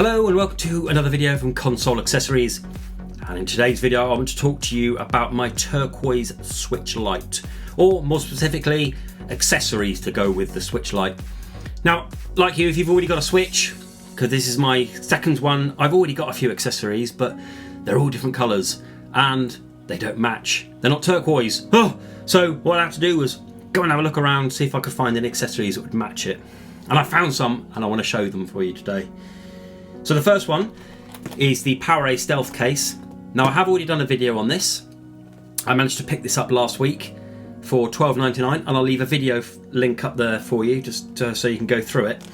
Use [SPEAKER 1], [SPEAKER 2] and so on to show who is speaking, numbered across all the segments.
[SPEAKER 1] Hello and welcome to another video from Console Accessories, and in today's video I want to talk to you about my Turquoise Switch Lite, or more specifically accessories to go with the Switch Lite. Now, like you, if you've already got a Switch, because this is my second one, I've already got a few accessories, but they're all different colours and they don't match. They're not turquoise. So what I had to do was go and have a look around, see if I could find any accessories that would match it. And I found some and I want to show them for you today. So the first one is the PowerA Stealth case. Now I have already done a video on this. I managed to pick this up last week for $12.99, and I'll leave a video link up there for you just so you can go through it.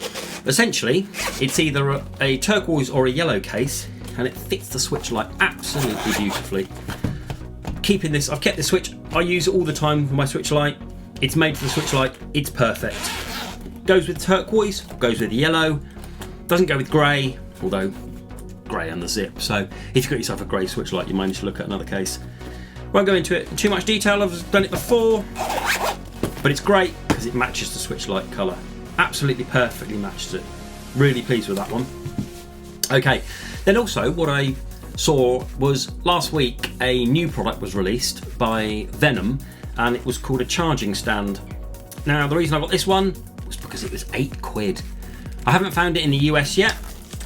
[SPEAKER 1] Essentially, it's either a turquoise or a yellow case, and it fits the Switch Lite absolutely beautifully. I've kept this Switch, I use it all the time for my Switch Lite. It's made for the Switch Lite, it's perfect. Goes with turquoise, goes with yellow, doesn't go with grey, although grey on the zip, so if you've got yourself a grey Switch Lite you might need to look at another case. Won't go into it in too much detail, I've done it before, but it's great because it matches the Switch Lite colour. Absolutely perfectly matches it. Really pleased with that one. Okay, then also what I saw was last week a new product was released by Venom, and it was called a charging stand. Now the reason I got this one was because it was £8. I haven't found it in the US yet,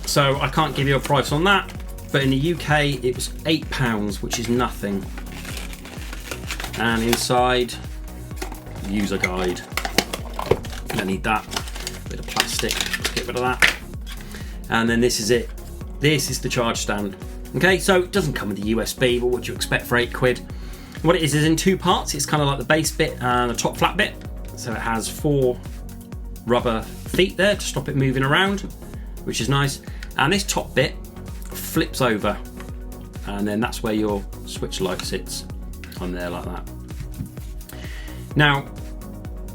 [SPEAKER 1] so I can't give you a price on that, but in the UK it was £8, which is nothing. And inside, user guide. You don't need that. Bit of plastic, get rid of that. And then this is it. This is the charge stand. Okay, so it doesn't come with the USB, but what do you expect for £8? What it is in two parts. It's kind of like the base bit and the top flat bit. So it has 4 rubber feet there to stop it moving around, which is nice. And this top bit flips over, and then that's where your Switch Lite sits, on there like that. Now,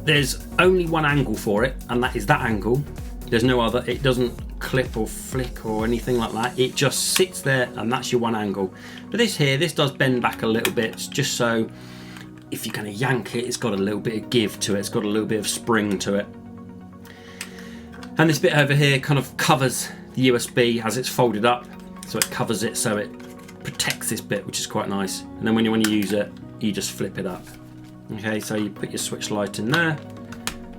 [SPEAKER 1] there's only one angle for it, and that is that angle. There's no other. It doesn't clip or flick or anything like that. It just sits there, and that's your one angle. But this does bend back a little bit, just so if you're going to yank it, it's got a little bit of give to it. It's got a little bit of spring to it. And this bit over here kind of covers the USB as it's folded up, so it covers it, so it protects this bit, which is quite nice. And then when you want to use it, you just flip it up. Okay, so you put your Switch Lite in there,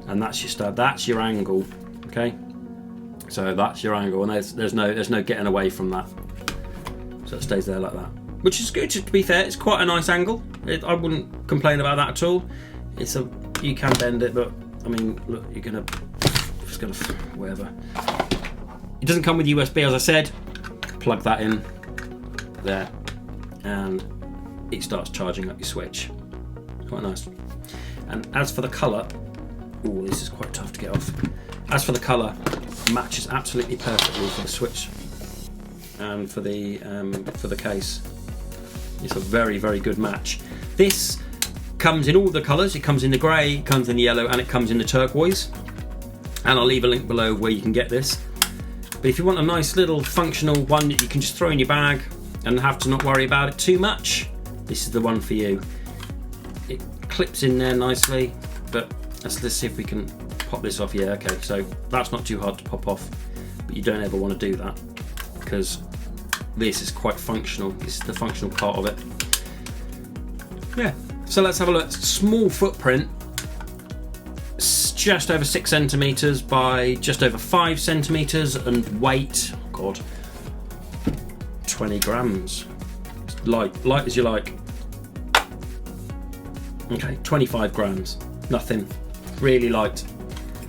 [SPEAKER 1] and that's your stud. That's your angle. Okay, so that's your angle, and there's no getting away from that. So it stays there like that, which is good. To be fair, it's quite a nice angle. I wouldn't complain about that at all. You can bend it, but I mean, look, whatever. It doesn't come with USB, as I said. Plug that in there, and it starts charging up your Switch. Quite nice. And as for the colour, this is quite tough to get off. As for the colour, matches absolutely perfectly for the Switch and for the case. It's a very, very good match. This comes in all the colours. It comes in the grey, it comes in the yellow, and it comes in the turquoise. And I'll leave a link below where you can get this. But if you want a nice little functional one that you can just throw in your bag and have to not worry about it too much, this is the one for you. It clips in there nicely, but let's see if we can pop this off. Yeah, okay, so that's not too hard to pop off, but you don't ever want to do that because this is quite functional. This is the functional part of it. Yeah, so let's have a look. Small footprint. Just over 6 centimeters by just over 5 centimeters, and weight, oh God, 20 grams. Light as you like. Okay, 25 grams. Nothing. Really light.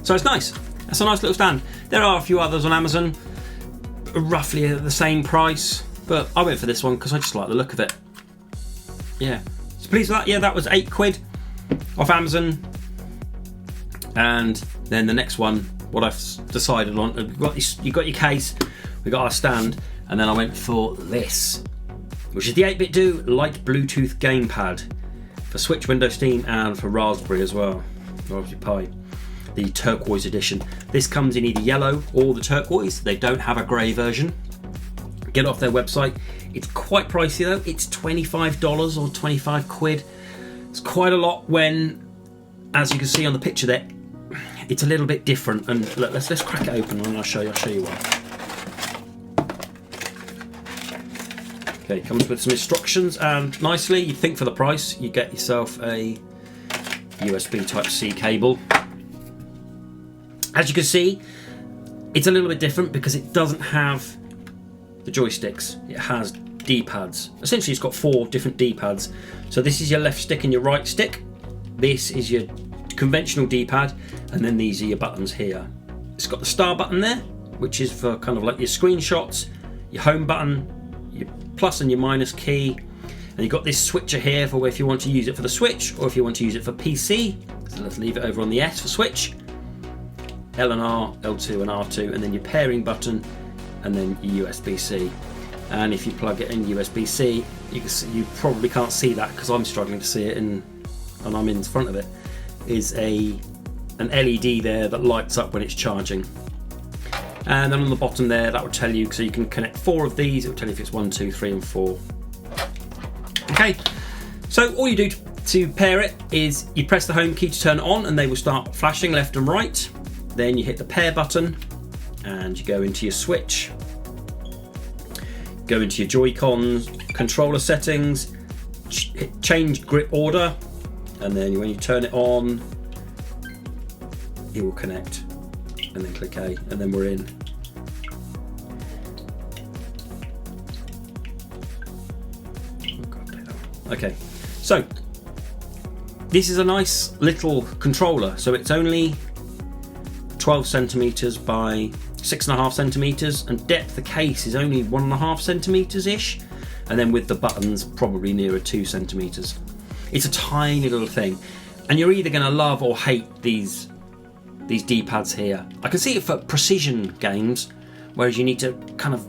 [SPEAKER 1] So it's nice. That's a nice little stand. There are a few others on Amazon, roughly at the same price, but I went for this one because I just like the look of it. Yeah. So pleased with that. Yeah, that was £8 off Amazon. And then the next one, what I've decided on, you got your case, we got our stand, and then I went for this, which is the 8-bit Do Lite Bluetooth Gamepad for Switch, Windows, Steam, and for Raspberry as well, Raspberry Pi, the turquoise edition. This comes in either yellow or the turquoise. They don't have a grey version. Get it off their website. It's quite pricey though. It's $25 or £25. It's quite a lot when, as you can see on the picture there, it's a little bit different. And look, let's crack it open and I'll show you why. Okay, comes with some instructions, and nicely, you'd think for the price, you get yourself a USB Type-C cable. As you can see, it's a little bit different because it doesn't have the joysticks. It has D-pads. Essentially, it's got 4 different D-pads. So this is your left stick and your right stick. This is your conventional D-pad, and then these are your buttons here. It's got the star button there, which is for kind of like your screenshots, your home button, your plus and your minus key, and you've got this switcher here for if you want to use it for the Switch or if you want to use it for PC. So let's leave it over on the S for Switch. L and R, L2 and R2, and then your pairing button, and then your USB-C. And if you plug it in USB-C, you probably can't see that because I'm struggling to see it, and I'm in front of it. Is an LED there that lights up when it's charging. And then on the bottom there, that will tell you, so you can connect 4 of these. It will tell you if it's 1, 2, 3, and 4. Okay, so all you do to pair it is you press the home key to turn it on, and they will start flashing left and right. Then you hit the pair button, and you go into your Switch. Go into your Joy-Cons, controller settings, change grip order, and then when you turn it on, it will connect. And then click A, and then we're in. Okay, so this is a nice little controller. So it's only 12 centimeters by 6.5 centimeters, and depth the case is only 1.5 centimeters ish, and then with the buttons probably nearer 2 centimeters. It's a tiny little thing, and you're either going to love or hate these D-pads here. I can see it for precision games, whereas you need to kind of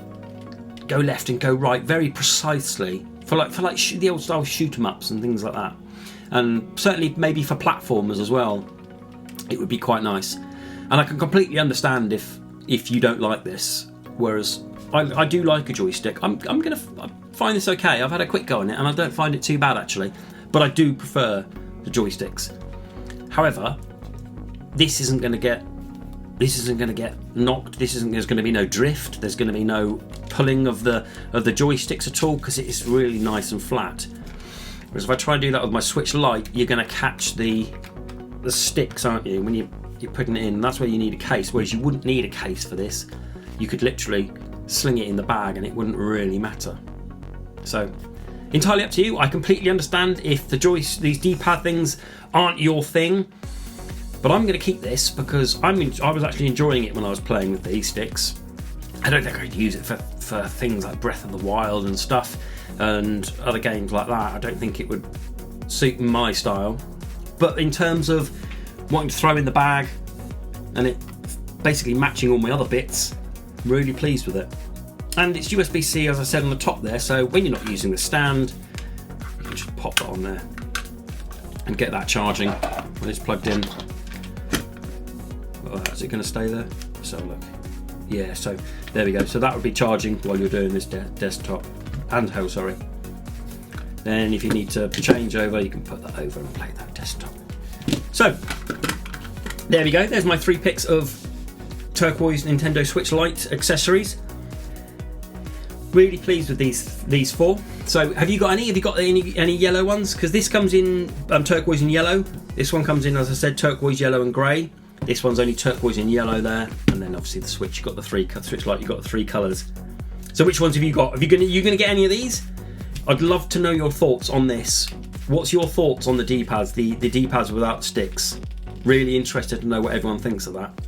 [SPEAKER 1] go left and go right very precisely for like the old style shoot 'em ups and things like that, and certainly maybe for platformers as well. It would be quite nice, and I can completely understand if you don't like this. Whereas I do like a joystick. I find this okay. I've had a quick go on it, and I don't find it too bad actually. But I do prefer the joysticks. However, this isn't going to get knocked. There's going to be no drift. There's going to be no pulling of the joysticks at all, because it is really nice and flat. Whereas if I try and do that with my Switch Lite, you're going to catch the sticks, aren't you? When you're putting it in, that's where you need a case. Whereas you wouldn't need a case for this. You could literally sling it in the bag and it wouldn't really matter. So entirely up to you. I completely understand if these D-pad things aren't your thing. But I'm going to keep this because I was actually enjoying it when I was playing with these sticks. I don't think I'd use it for things like Breath of the Wild and stuff and other games like that. I don't think it would suit my style. But in terms of wanting to throw in the bag and it basically matching all my other bits, I'm really pleased with it. And it's USB-C, as I said on the top there, so when you're not using the stand, you can just pop that on there and get that charging when it's plugged in. Is it going to stay there? So look, yeah. So there we go. So that would be charging while you're doing this desktop handheld. Sorry. Then if you need to change over, you can put that over and play that desktop. So there we go. There's my 3 picks of Turquoise Nintendo Switch Lite accessories. Really pleased with these 4. So have you got any? Have you got any yellow ones? Because this comes in turquoise and yellow. This one comes in, as I said, turquoise, yellow, and grey. This one's only turquoise and yellow there, and then obviously the Switch, you've got the Switch Lite, you've got the 3 colours. So which ones have you got? Are you gonna get any of these? I'd love to know your thoughts on this. What's your thoughts on the D-pads, the D-pads without sticks? Really interested to know what everyone thinks of that.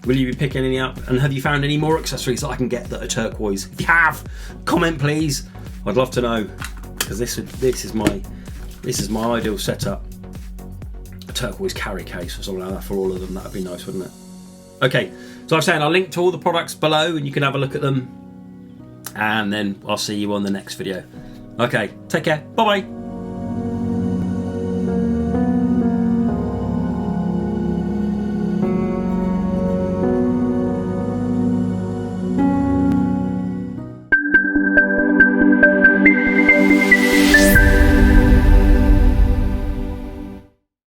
[SPEAKER 1] Will you be picking any up? And have you found any more accessories that I can get that are turquoise? If you have, comment please. I'd love to know, because this is my ideal setup. Turquoise carry case or something like that for all of them. That would be nice, wouldn't it? Okay, so I'm saying I'll link to all the products below and you can have a look at them, and then I'll see you on the next video. Okay, take care, bye bye.